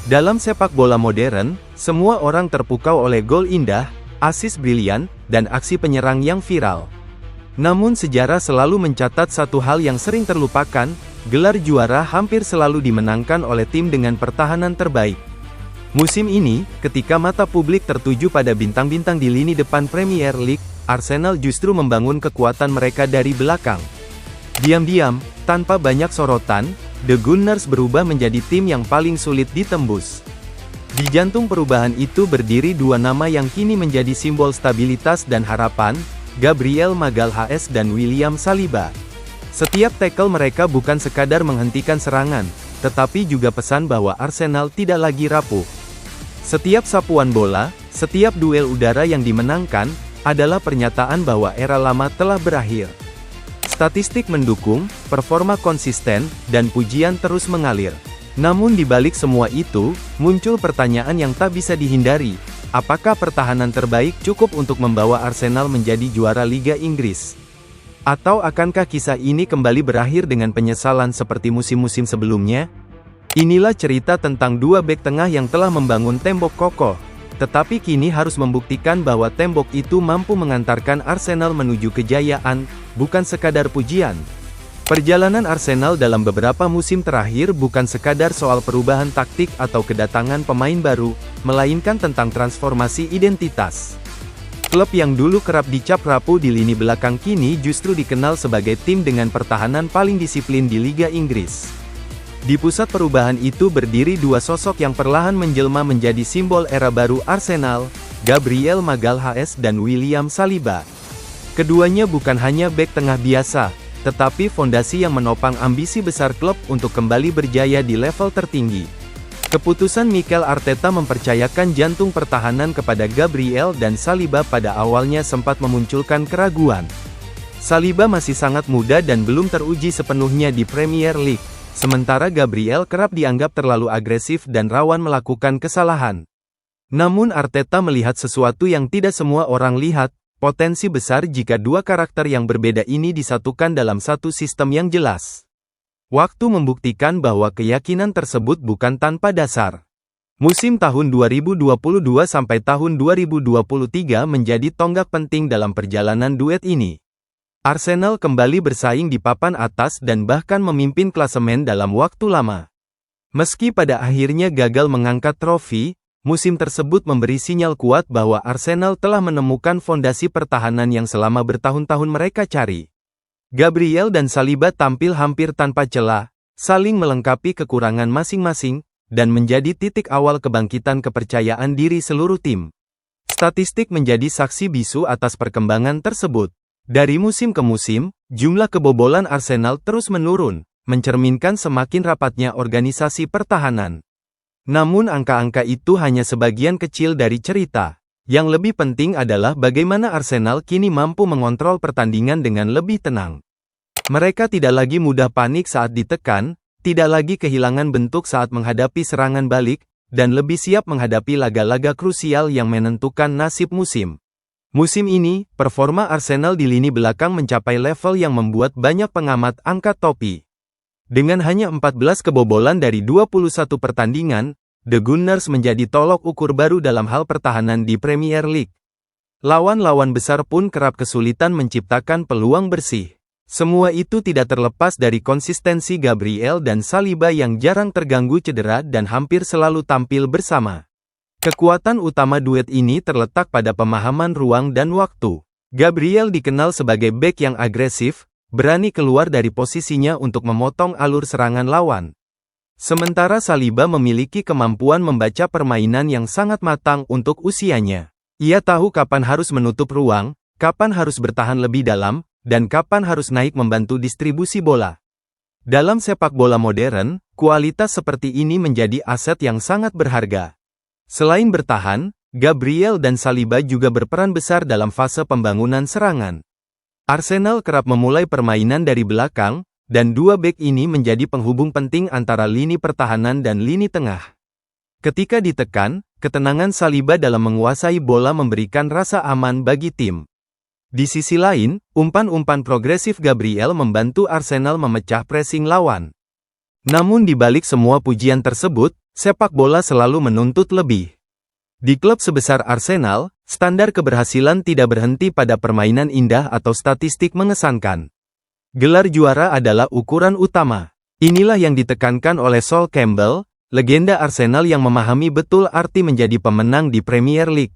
Dalam sepak bola modern, semua orang terpukau oleh gol indah, asis brilian, dan aksi penyerang yang viral. Namun sejarah selalu mencatat satu hal yang sering terlupakan, gelar juara hampir selalu dimenangkan oleh tim dengan pertahanan terbaik. Musim ini, ketika mata publik tertuju pada bintang-bintang di lini depan Premier League, Arsenal justru membangun kekuatan mereka dari belakang. Diam-diam, tanpa banyak sorotan, The Gunners berubah menjadi tim yang paling sulit ditembus. Di jantung perubahan itu berdiri dua nama yang kini menjadi simbol stabilitas dan harapan, Gabriel Magalhaes dan William Saliba. Setiap tackle mereka bukan sekadar menghentikan serangan, tetapi juga pesan bahwa Arsenal tidak lagi rapuh. Setiap sapuan bola, setiap duel udara yang dimenangkan, adalah pernyataan bahwa era lama telah berakhir. Statistik mendukung, performa konsisten, dan pujian terus mengalir. Namun di balik semua itu, muncul pertanyaan yang tak bisa dihindari. Apakah pertahanan terbaik cukup untuk membawa Arsenal menjadi juara Liga Inggris? Atau akankah kisah ini kembali berakhir dengan penyesalan seperti musim-musim sebelumnya? Inilah cerita tentang dua bek tengah yang telah membangun tembok kokoh, tetapi kini harus membuktikan bahwa tembok itu mampu mengantarkan Arsenal menuju kejayaan, bukan sekadar pujian. Perjalanan Arsenal dalam beberapa musim terakhir bukan sekadar soal perubahan taktik atau kedatangan pemain baru, melainkan tentang transformasi identitas. Klub yang dulu kerap dicap rapuh di lini belakang kini justru dikenal sebagai tim dengan pertahanan paling disiplin di Liga Inggris. Di pusat perubahan itu berdiri dua sosok yang perlahan menjelma menjadi simbol era baru Arsenal, Gabriel Magalhaes dan William Saliba. Keduanya bukan hanya bek tengah biasa, tetapi fondasi yang menopang ambisi besar klub untuk kembali berjaya di level tertinggi. Keputusan Mikel Arteta mempercayakan jantung pertahanan kepada Gabriel dan Saliba pada awalnya sempat memunculkan keraguan. Saliba masih sangat muda dan belum teruji sepenuhnya di Premier League. Sementara Gabriel kerap dianggap terlalu agresif dan rawan melakukan kesalahan. Namun Arteta melihat sesuatu yang tidak semua orang lihat, potensi besar jika dua karakter yang berbeda ini disatukan dalam satu sistem yang jelas. Waktu membuktikan bahwa keyakinan tersebut bukan tanpa dasar. Musim tahun 2022 sampai tahun 2023 menjadi tonggak penting dalam perjalanan duet ini. Arsenal kembali bersaing di papan atas dan bahkan memimpin klasemen dalam waktu lama. Meski pada akhirnya gagal mengangkat trofi, musim tersebut memberi sinyal kuat bahwa Arsenal telah menemukan fondasi pertahanan yang selama bertahun-tahun mereka cari. Gabriel dan Saliba tampil hampir tanpa celah, saling melengkapi kekurangan masing-masing, dan menjadi titik awal kebangkitan kepercayaan diri seluruh tim. Statistik menjadi saksi bisu atas perkembangan tersebut. Dari musim ke musim, jumlah kebobolan Arsenal terus menurun, mencerminkan semakin rapatnya organisasi pertahanan. Namun angka-angka itu hanya sebagian kecil dari cerita. Yang lebih penting adalah bagaimana Arsenal kini mampu mengontrol pertandingan dengan lebih tenang. Mereka tidak lagi mudah panik saat ditekan, tidak lagi kehilangan bentuk saat menghadapi serangan balik, dan lebih siap menghadapi laga-laga krusial yang menentukan nasib musim. Musim ini, performa Arsenal di lini belakang mencapai level yang membuat banyak pengamat angkat topi. Dengan hanya 14 kebobolan dari 21 pertandingan, The Gunners menjadi tolok ukur baru dalam hal pertahanan di Premier League. Lawan-lawan besar pun kerap kesulitan menciptakan peluang bersih. Semua itu tidak terlepas dari konsistensi Gabriel dan Saliba yang jarang terganggu cedera dan hampir selalu tampil bersama. Kekuatan utama duet ini terletak pada pemahaman ruang dan waktu. Gabriel dikenal sebagai bek yang agresif, berani keluar dari posisinya untuk memotong alur serangan lawan. Sementara Saliba memiliki kemampuan membaca permainan yang sangat matang untuk usianya. Ia tahu kapan harus menutup ruang, kapan harus bertahan lebih dalam, dan kapan harus naik membantu distribusi bola. Dalam sepak bola modern, kualitas seperti ini menjadi aset yang sangat berharga. Selain bertahan, Gabriel dan Saliba juga berperan besar dalam fase pembangunan serangan. Arsenal kerap memulai permainan dari belakang, dan dua bek ini menjadi penghubung penting antara lini pertahanan dan lini tengah. Ketika ditekan, ketenangan Saliba dalam menguasai bola memberikan rasa aman bagi tim. Di sisi lain, umpan-umpan progresif Gabriel membantu Arsenal memecah pressing lawan. Namun di balik semua pujian tersebut, sepak bola selalu menuntut lebih. Di klub sebesar Arsenal, standar keberhasilan tidak berhenti pada permainan indah atau statistik mengesankan. Gelar juara adalah ukuran utama. Inilah yang ditekankan oleh Sol Campbell, legenda Arsenal yang memahami betul arti menjadi pemenang di Premier League.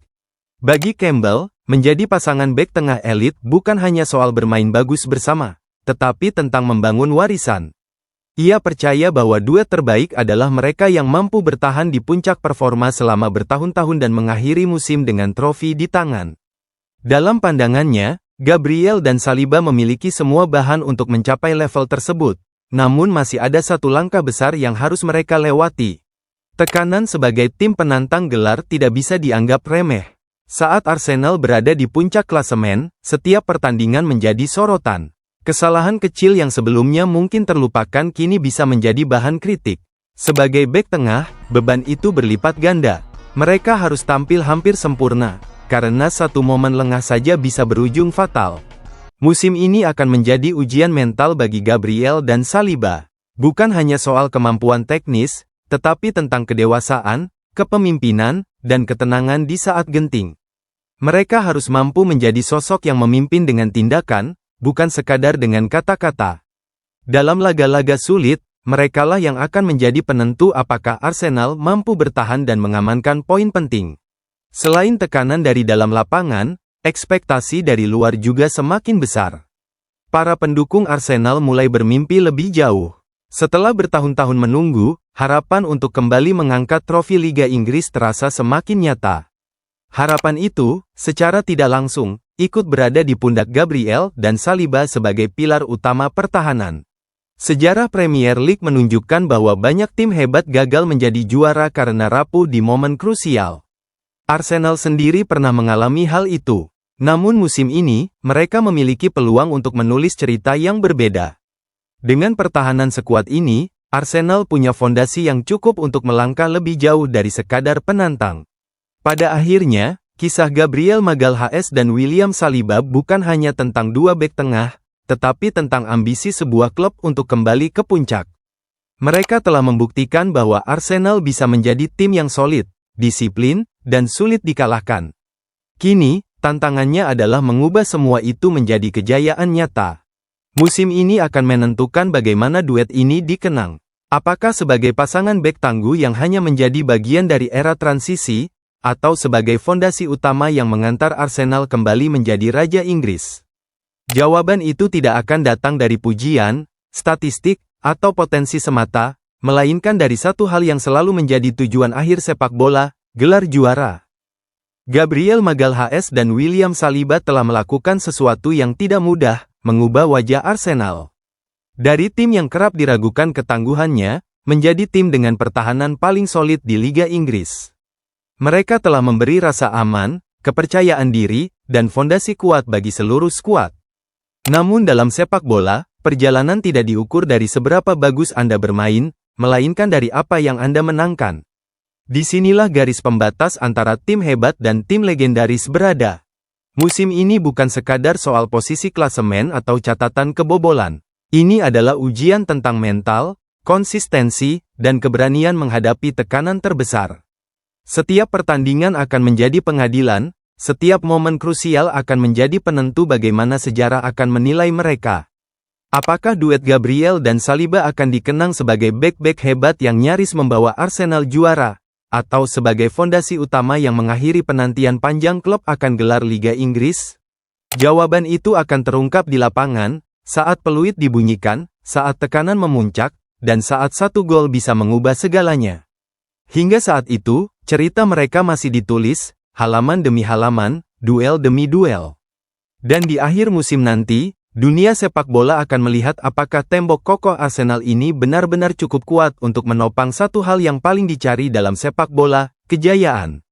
Bagi Campbell, menjadi pasangan bek tengah elit bukan hanya soal bermain bagus bersama, tetapi tentang membangun warisan. Ia percaya bahwa duet terbaik adalah mereka yang mampu bertahan di puncak performa selama bertahun-tahun dan mengakhiri musim dengan trofi di tangan. Dalam pandangannya, Gabriel dan Saliba memiliki semua bahan untuk mencapai level tersebut, namun masih ada satu langkah besar yang harus mereka lewati. Tekanan sebagai tim penantang gelar tidak bisa dianggap remeh. Saat Arsenal berada di puncak klasemen, setiap pertandingan menjadi sorotan. Kesalahan kecil yang sebelumnya mungkin terlupakan kini bisa menjadi bahan kritik. Sebagai bek tengah, beban itu berlipat ganda. Mereka harus tampil hampir sempurna, karena satu momen lengah saja bisa berujung fatal. Musim ini akan menjadi ujian mental bagi Gabriel dan Saliba. Bukan hanya soal kemampuan teknis, tetapi tentang kedewasaan, kepemimpinan, dan ketenangan di saat genting. Mereka harus mampu menjadi sosok yang memimpin dengan tindakan, bukan sekadar dengan kata-kata. Dalam laga-laga sulit, merekalah yang akan menjadi penentu apakah Arsenal mampu bertahan dan mengamankan poin penting. Selain tekanan dari dalam lapangan, ekspektasi dari luar juga semakin besar. Para pendukung Arsenal mulai bermimpi lebih jauh. Setelah bertahun-tahun menunggu, harapan untuk kembali mengangkat trofi Liga Inggris terasa semakin nyata. Harapan itu, secara tidak langsung, ikut berada di pundak Gabriel dan Saliba sebagai pilar utama pertahanan. Sejarah Premier League menunjukkan bahwa banyak tim hebat gagal menjadi juara karena rapuh di momen krusial. Arsenal sendiri pernah mengalami hal itu. Namun musim ini, mereka memiliki peluang untuk menulis cerita yang berbeda. Dengan pertahanan sekuat ini, Arsenal punya fondasi yang cukup untuk melangkah lebih jauh dari sekadar penantang. Pada akhirnya, kisah Gabriel Magalhaes dan William Saliba bukan hanya tentang dua bek tengah, tetapi tentang ambisi sebuah klub untuk kembali ke puncak. Mereka telah membuktikan bahwa Arsenal bisa menjadi tim yang solid, disiplin, dan sulit dikalahkan. Kini, tantangannya adalah mengubah semua itu menjadi kejayaan nyata. Musim ini akan menentukan bagaimana duet ini dikenang. Apakah sebagai pasangan bek tangguh yang hanya menjadi bagian dari era transisi, atau sebagai fondasi utama yang mengantar Arsenal kembali menjadi Raja Inggris? Jawaban itu tidak akan datang dari pujian, statistik, atau potensi semata, melainkan dari satu hal yang selalu menjadi tujuan akhir sepak bola, gelar juara. Gabriel Magalhaes dan William Saliba telah melakukan sesuatu yang tidak mudah, mengubah wajah Arsenal. Dari tim yang kerap diragukan ketangguhannya, menjadi tim dengan pertahanan paling solid di Liga Inggris. Mereka telah memberi rasa aman, kepercayaan diri, dan fondasi kuat bagi seluruh skuad. Namun dalam sepak bola, perjalanan tidak diukur dari seberapa bagus Anda bermain, melainkan dari apa yang Anda menangkan. Disinilah garis pembatas antara tim hebat dan tim legendaris berada. Musim ini bukan sekadar soal posisi klasemen atau catatan kebobolan. Ini adalah ujian tentang mental, konsistensi, dan keberanian menghadapi tekanan terbesar. Setiap pertandingan akan menjadi pengadilan, setiap momen krusial akan menjadi penentu bagaimana sejarah akan menilai mereka. Apakah duet Gabriel dan Saliba akan dikenang sebagai bek-bek hebat yang nyaris membawa Arsenal juara, atau sebagai fondasi utama yang mengakhiri penantian panjang klub akan gelar Liga Inggris? Jawaban itu akan terungkap di lapangan, saat peluit dibunyikan, saat tekanan memuncak, dan saat satu gol bisa mengubah segalanya. Hingga saat itu, cerita mereka masih ditulis, halaman demi halaman, duel demi duel. Dan di akhir musim nanti, dunia sepak bola akan melihat apakah tembok kokoh Arsenal ini benar-benar cukup kuat untuk menopang satu hal yang paling dicari dalam sepak bola, kejayaan.